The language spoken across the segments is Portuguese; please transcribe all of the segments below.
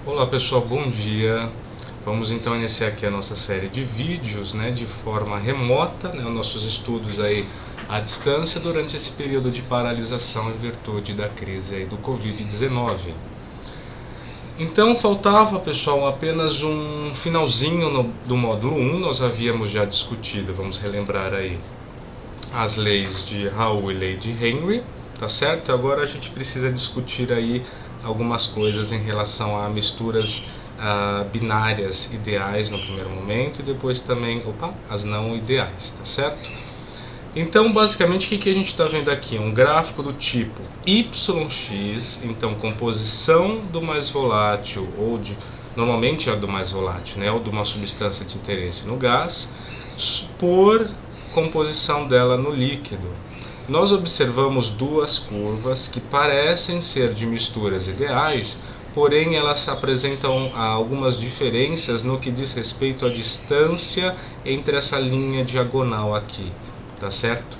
Olá pessoal, bom dia. Vamos então iniciar aqui a nossa série de vídeos, de forma remota, nossos estudos aí à distância durante esse período de paralisação em virtude da crise aí do Covid-19. Então faltava, pessoal, apenas um finalzinho do módulo 1, nós havíamos já discutido, vamos relembrar aí, as leis de Raoult e lei de Henry, tá certo? Agora a gente precisa discutir aí algumas coisas em relação a misturas binárias ideais no primeiro momento e depois também, as não ideais, tá certo? Então, basicamente, o que a gente está vendo aqui? Um gráfico do tipo YX, então composição do mais volátil, normalmente é do mais volátil, ou de uma substância de interesse no gás, por composição dela no líquido. Nós observamos duas curvas que parecem ser de misturas ideais, porém elas apresentam algumas diferenças no que diz respeito à distância entre essa linha diagonal aqui, tá certo?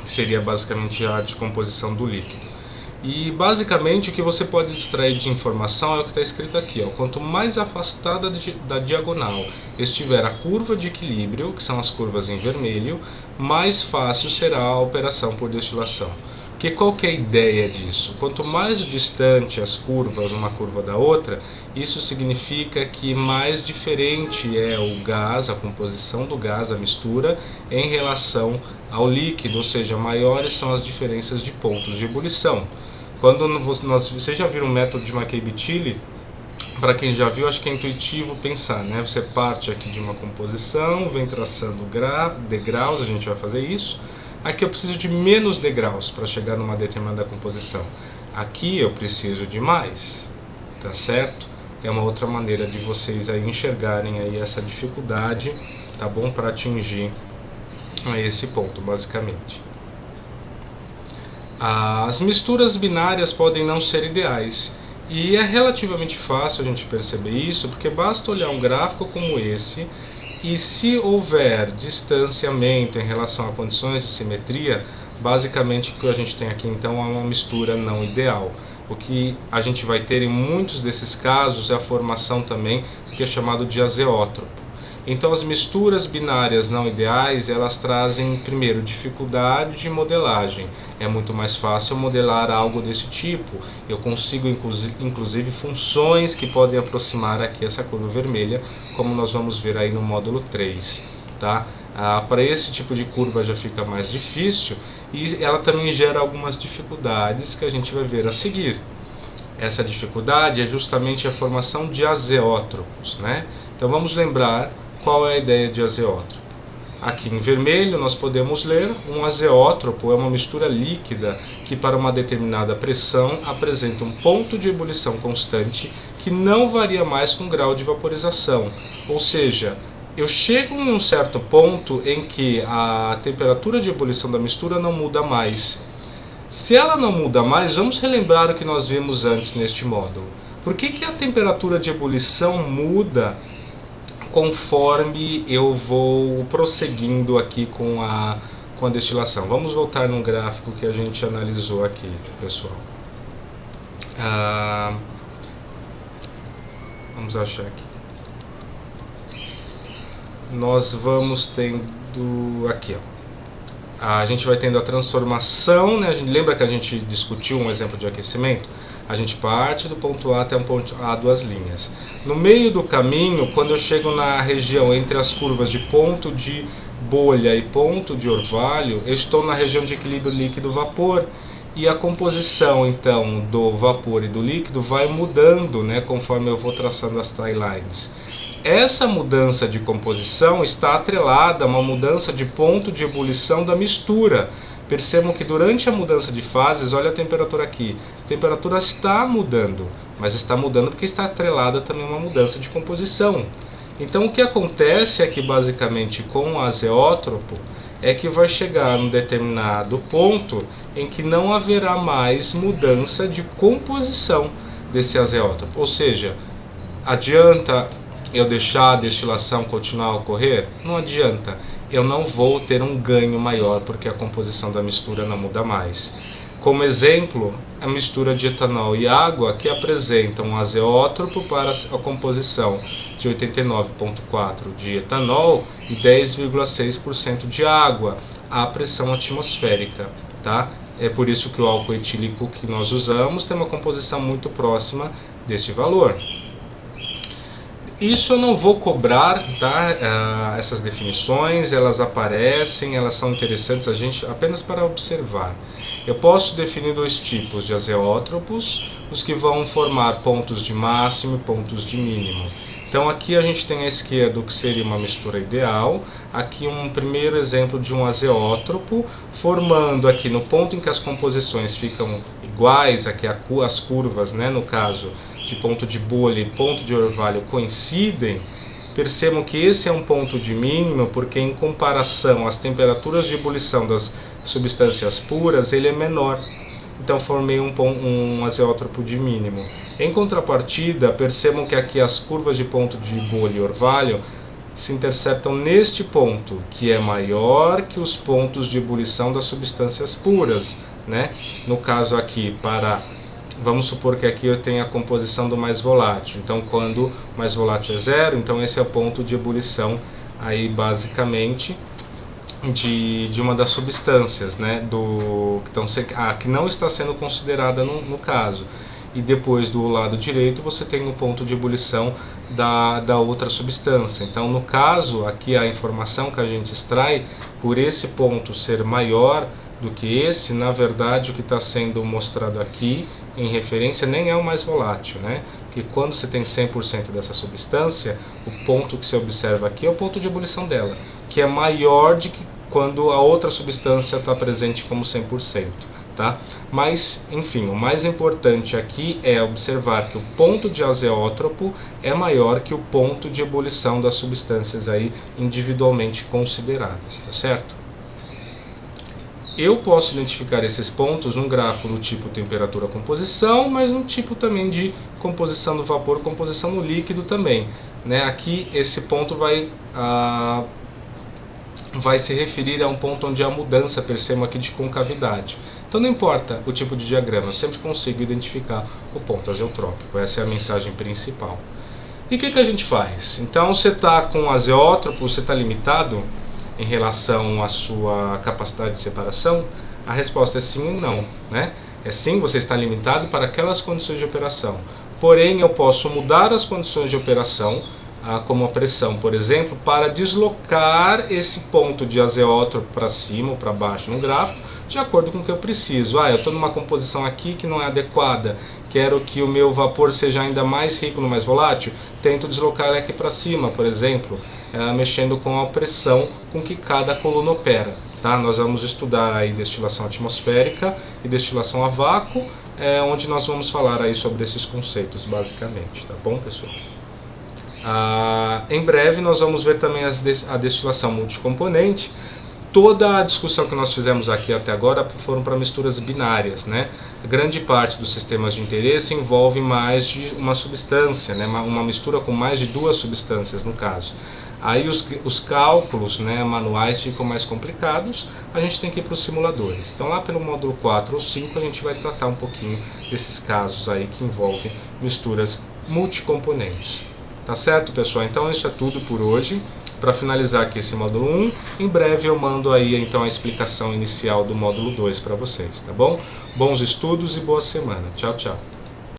Seria basicamente a decomposição do líquido. E basicamente o que você pode extrair de informação é o que está escrito aqui, ó. Quanto mais afastada da diagonal estiver a curva de equilíbrio, que são as curvas em vermelho, mais fácil será a operação por destilação. Porque qual que é a ideia disso? Quanto mais distante as curvas, uma curva da outra, isso significa que mais diferente é o gás, a composição do gás, a mistura, em relação ao líquido, ou seja, maiores são as diferenças de pontos de ebulição. Quando vocês já viram o método de McCabe-Tilly, para quem já viu, acho que é intuitivo pensar, Você parte aqui de uma composição, vem traçando degraus, a gente vai fazer isso. Aqui eu preciso de menos degraus para chegar numa determinada composição. Aqui eu preciso de mais, tá certo? É uma outra maneira de vocês aí enxergarem aí essa dificuldade, tá bom? Para atingir esse ponto, basicamente. As misturas binárias podem não ser ideais. E é relativamente fácil a gente perceber isso, porque basta olhar um gráfico como esse, e se houver distanciamento em relação a condições de simetria, basicamente o que a gente tem aqui então é uma mistura não ideal. O que a gente vai ter em muitos desses casos é a formação também do que é chamado de azeótropo. Então as misturas binárias não ideais, elas trazem primeiro dificuldade de modelagem. É muito mais fácil modelar algo desse tipo. Eu consigo inclusive funções que podem aproximar aqui essa curva vermelha, como nós vamos ver aí no módulo 3. Tá? Para esse tipo de curva já fica mais difícil e ela também gera algumas dificuldades que a gente vai ver a seguir. Essa dificuldade é justamente a formação de azeótropos. Então vamos lembrar qual é a ideia de azeótropo. Aqui em vermelho nós podemos ler um azeótropo é uma mistura líquida que para uma determinada pressão apresenta um ponto de ebulição constante que não varia mais com o grau de vaporização. Ou seja, eu chego em um certo ponto em que a temperatura de ebulição da mistura não muda mais. Se ela não muda mais, vamos relembrar o que nós vimos antes neste módulo. Por que a temperatura de ebulição muda conforme eu vou prosseguindo aqui com a destilação? Vamos voltar num gráfico que a gente analisou aqui, pessoal. Vamos achar aqui. Nós vamos tendo aqui, a gente vai tendo a transformação, A gente lembra que a gente discutiu um exemplo de aquecimento? A gente parte do ponto A até um ponto A, duas linhas. No meio do caminho, quando eu chego na região entre as curvas de ponto de bolha e ponto de orvalho, eu estou na região de equilíbrio líquido-vapor. E a composição, então, do vapor e do líquido vai mudando, conforme eu vou traçando as timelines. Essa mudança de composição está atrelada a uma mudança de ponto de ebulição da mistura. Percebam que durante a mudança de fases, olha a temperatura aqui, a temperatura está mudando, mas está mudando porque está atrelada também a uma mudança de composição. Então o que acontece é que basicamente com o azeótropo é que vai chegar num determinado ponto em que não haverá mais mudança de composição desse azeótropo. Ou seja, adianta eu deixar a destilação continuar a ocorrer? Não adianta. Eu não vou ter um ganho maior porque a composição da mistura não muda mais. Como exemplo, a mistura de etanol e água que apresenta um azeótropo para a composição de 89,4% de etanol e 10,6% de água à pressão atmosférica, tá? É por isso que o álcool etílico que nós usamos tem uma composição muito próxima deste valor. Isso eu não vou cobrar, tá? Essas definições, elas aparecem, elas são interessantes a gente apenas para observar. Eu posso definir dois tipos de azeótropos, os que vão formar pontos de máximo e pontos de mínimo. Então aqui a gente tem à esquerda o que seria uma mistura ideal, aqui um primeiro exemplo de um azeótropo, formando aqui no ponto em que as composições ficam iguais, aqui as curvas, né, no caso de ponto de bolha e ponto de orvalho coincidem. Percebam que esse é um ponto de mínimo, porque em comparação às temperaturas de ebulição das substâncias puras, ele é menor. Então formei um azeótropo de mínimo. Em contrapartida, percebam que aqui as curvas de ponto de bolha e orvalho se interceptam neste ponto, que é maior que os pontos de ebulição das substâncias puras, né? No caso aqui, vamos supor que aqui eu tenha a composição do mais volátil. Então, quando o mais volátil é 0, então esse é o ponto de ebulição aí basicamente de uma das substâncias, né, que não está sendo considerada no caso. E depois do lado direito você tem o ponto de ebulição da outra substância. Então, no caso, aqui a informação que a gente extrai, por esse ponto ser maior do que esse, na verdade o que está sendo mostrado aqui em referência nem é o mais volátil, né? Porque quando você tem 100% dessa substância, o ponto que você observa aqui é o ponto de ebulição dela, que é maior do que quando a outra substância está presente como 100%. Tá? Mas, enfim, o mais importante aqui é observar que o ponto de azeótropo é maior que o ponto de ebulição das substâncias aí individualmente consideradas, tá certo? Eu posso identificar esses pontos num gráfico do tipo temperatura-composição, mas no tipo também de composição do vapor, composição no líquido também, né? Aqui esse ponto vai se referir a um ponto onde há mudança, percebam aqui, de concavidade. Então não importa o tipo de diagrama, eu sempre consigo identificar o ponto azeotrópico. Essa é a mensagem principal. E o que a gente faz? Então você está com um azeótropo, você está limitado em relação à sua capacidade de separação? A resposta é sim e não, né? É sim, você está limitado para aquelas condições de operação. Porém, eu posso mudar as condições de operação, como a pressão, por exemplo, para deslocar esse ponto de azeótropo para cima ou para baixo no gráfico, de acordo com o que eu preciso. Eu estou numa composição aqui que não é adequada, quero que o meu vapor seja ainda mais rico no mais volátil, tento deslocar ele aqui para cima, por exemplo, mexendo com a pressão com que cada coluna opera. Tá? Nós vamos estudar aí destilação atmosférica e destilação a vácuo, onde nós vamos falar aí sobre esses conceitos, basicamente. Tá bom, pessoal? Em breve nós vamos ver também a destilação multicomponente. Toda a discussão que nós fizemos aqui até agora foram para misturas binárias, né? Grande parte dos sistemas de interesse envolve mais de uma substância, né? Uma mistura com mais de duas substâncias no caso. Aí os cálculos, né, manuais ficam mais complicados, a gente tem que ir para os simuladores. Então lá pelo módulo 4 ou 5 a gente vai tratar um pouquinho desses casos aí que envolvem misturas multicomponentes. Tá certo, pessoal? Então isso é tudo por hoje. Para finalizar aqui esse módulo 1, em breve eu mando aí então a explicação inicial do módulo 2 para vocês, tá bom? Bons estudos e boa semana. Tchau, tchau.